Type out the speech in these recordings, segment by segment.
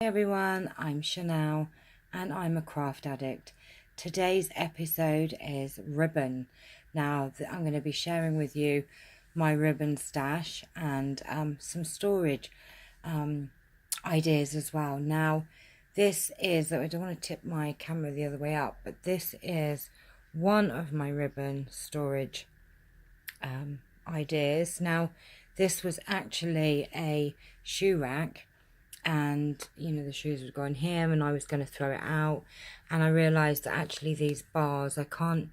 Hey everyone, I'm Chanel and I'm a craft addict. Today's episode is ribbon. Now I'm going to be sharing with you my ribbon stash and some storage ideas as well. Now this is, I don't want to tip my camera the other way up, but this is one of my ribbon storage ideas. Now this was actually a shoe rack, and the shoes would go in here and I was going to throw it out, and I realized that actually these bars, I can't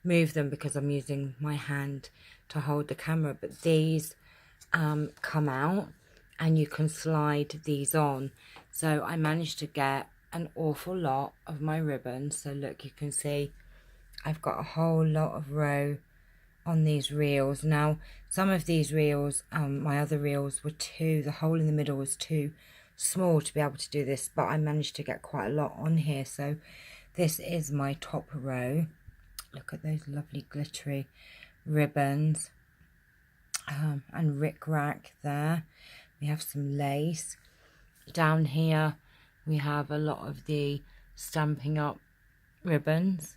move them because I'm using my hand to hold the camera, but these come out and you can slide these on. So I managed to get an awful lot of my ribbon. So look, you can see I've got a whole lot of row on these reels. Now some of these reels, my other reels were the hole in the middle was too small to be able to do this, but I managed to get quite a lot on here. So this is my top row. Look at those lovely glittery ribbons, and rick-rack there. We have some lace. Down here we have a lot of the Stampin' Up ribbons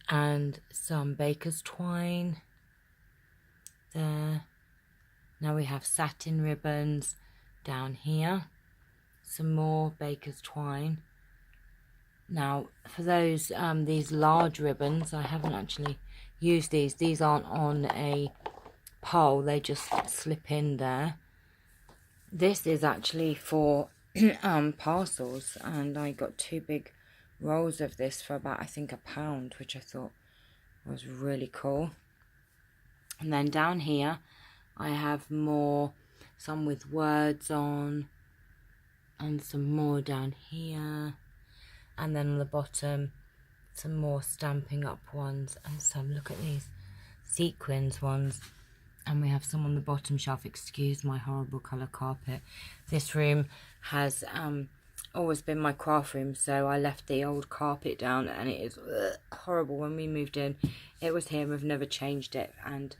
and some baker's twine there. Now we have satin ribbons down here, some more baker's twine. Now for those these large ribbons, I haven't actually used these aren't on a pole, they just slip in there. This is actually for parcels, and I got 2 big rolls of this for about, I think, £1, which I thought was really cool. And then down here I have more, some with words on, and some more down here, and then on the bottom some more Stampin' Up ones, and some, look at these sequins ones, and we have some on the bottom shelf. Excuse my horrible colour carpet. This room has always been my craft room, so I left the old carpet down, and it is horrible. When we moved in, it was here, and we've never changed it, and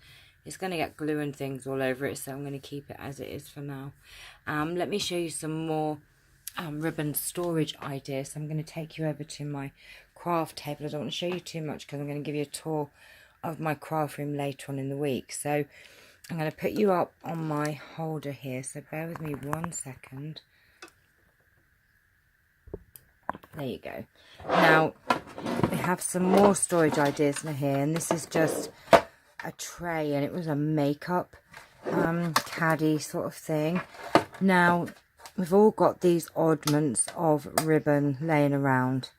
it's going to get glue and things all over it, so I'm going to keep it as it is for now. Let me show you some more ribbon storage ideas. So I'm going to take you over to my craft table. I don't want to show you too much because I'm going to give you a tour of my craft room later on in the week. So I'm going to put you up on my holder here, so bear with me 1 second. There you go. Now we have some more storage ideas in here, and this is just a tray, and it was a makeup caddy sort of thing. Now we've all got these oddments of ribbon laying around,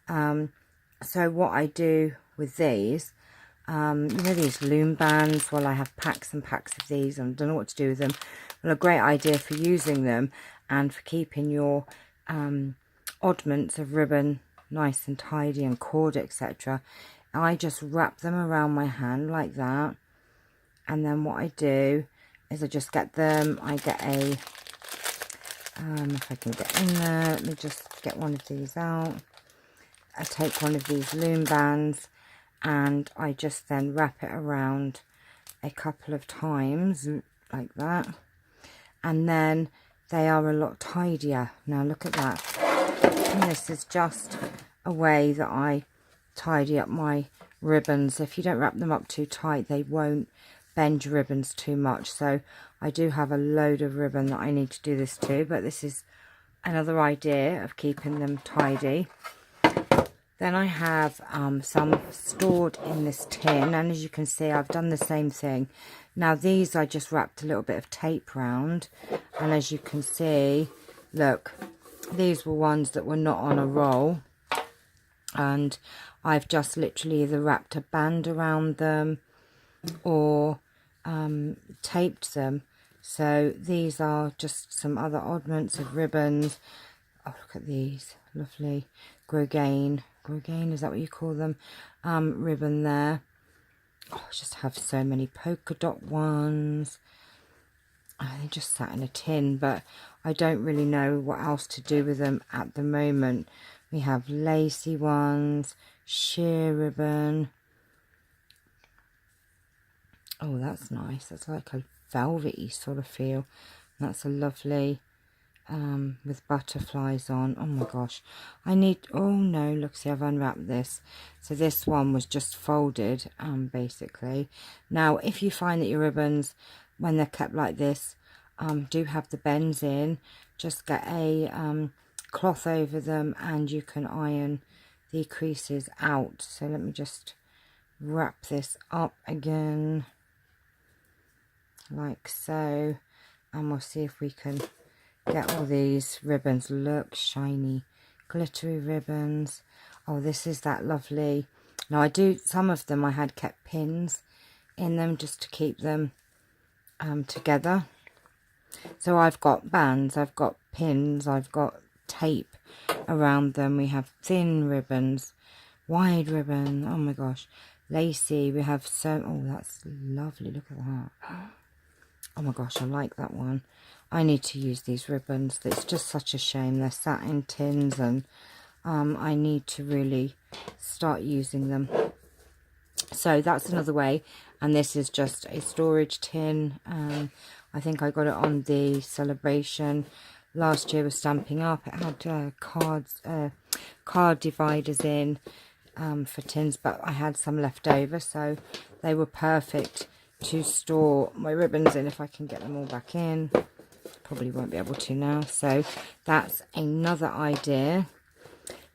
so what I do with these, these loom bands, well, I have packs and packs of these and I don't know what to do with them. Well, a great idea for using them and for keeping your oddments of ribbon nice and tidy and cord, etc. I just wrap them around my hand like that, and then what I do is I just get them, I get a if I can get in there, let me just get one of these out. I take one of these loom bands and I just then wrap it around a couple of times like that, and then they are a lot tidier. Now look at that, and this is just a way that I tidy up my ribbons. If you don't wrap them up too tight, they won't bend your ribbons too much. So I do have a load of ribbon that I need to do this to, but this is another idea of keeping them tidy. Then I have some stored in this tin, and as you can see, I've done the same thing. Now these I just wrapped a little bit of tape round, and as you can see, look, these were ones that were not on a roll, and I've just literally either wrapped a band around them or taped them. So these are just some other oddments of ribbons. Oh, look at these lovely grosgrain, is that what you call them, ribbon there. Oh, I just have so many polka dot ones. They just sat in a tin, but I don't really know what else to do with them at the moment. We have lacy ones, sheer ribbon. Oh, that's nice. That's like a velvety sort of feel. That's a lovely with butterflies on. Oh my gosh, I need, oh no, look, see, I've unwrapped this. So this one was just folded, basically. Now, if you find that your ribbons, when they're kept like this, do have the bends in, just get a cloth over them and you can iron the creases out. So let me just wrap this up again like so, and we'll see if we can get all these ribbons. Look, shiny glittery ribbons. Oh, this is that lovely. Now I do, some of them I had kept pins in them just to keep them together. So I've got bands, I've got pins, I've got tape around them. We have thin ribbons, wide ribbon, oh my gosh, lacy. We have so, oh, that's lovely, look at that. Oh my gosh, I like that one. I need to use these ribbons. It's just such a shame they're sat in tins, and I need to really start using them. So that's another way. And this is just a storage tin. I think I got it on the celebration last year with Stamping Up. It had card dividers in for tins, but I had some left over, so they were perfect to store my ribbons in if I can get them all back in. Probably won't be able to now. So that's another idea.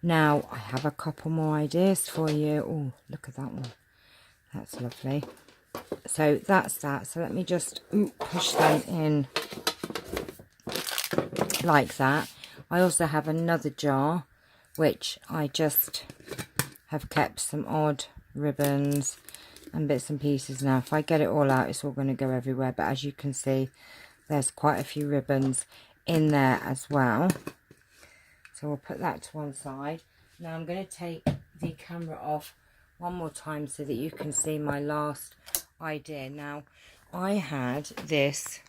Now I have a couple more ideas for you. Oh, look at that one. That's lovely. So that's that. So let me just push them in like that. I also have another jar which I just have kept some odd ribbons and bits and pieces. Now if I get it all out, it's all going to go everywhere, but as you can see, there's quite a few ribbons in there as well. So we'll put that to one side. Now I'm going to take the camera off one more time so that you can see my last idea. Now I had this,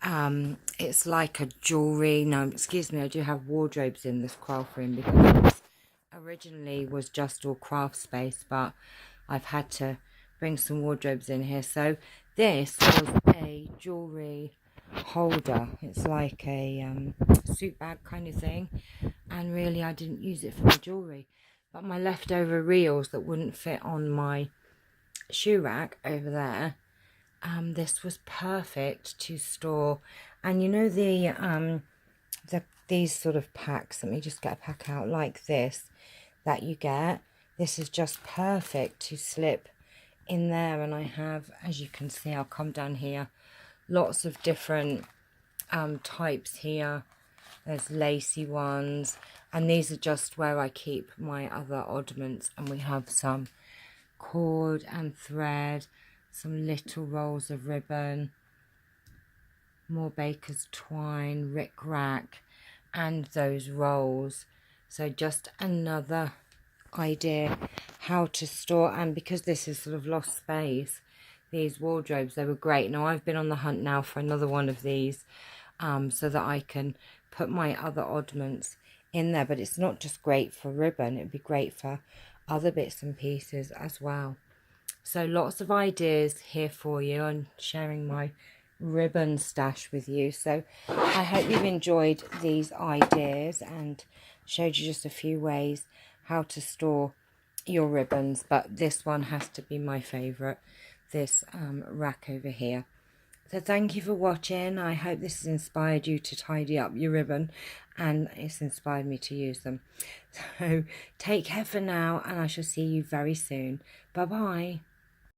it's like a jewellery, no, excuse me, I do have wardrobes in this craft room because this originally was just all craft space, but I've had to bring some wardrobes in here. So this was a jewellery holder. It's like a suit bag kind of thing, and really I didn't use it for my jewellery, but my leftover reels that wouldn't fit on my shoe rack over there, this was perfect to store. And you know these sort of packs, let me just get a pack out like this that you get, this is just perfect to slip in there. And I have, as you can see, I'll come down here, lots of different types here. There's lacy ones, and these are just where I keep my other oddments. And we have some cord and thread, some little rolls of ribbon, more baker's twine, rick-rack, and those rolls. So just another idea how to store. And because this is sort of lost space, these wardrobes, they were great. Now I've been on the hunt now for another one of these, so that I can put my other oddments in there. But it's not just great for ribbon, it'd be great for other bits and pieces as well. So lots of ideas here for you, and sharing my ribbon stash with you. So I hope you've enjoyed these ideas and showed you just a few ways how to store your ribbons, but this one has to be my favorite, this rack over here. So thank you for watching. I hope this has inspired you to tidy up your ribbon, and it's inspired me to use them. So take care for now, and I shall see you very soon. Bye bye.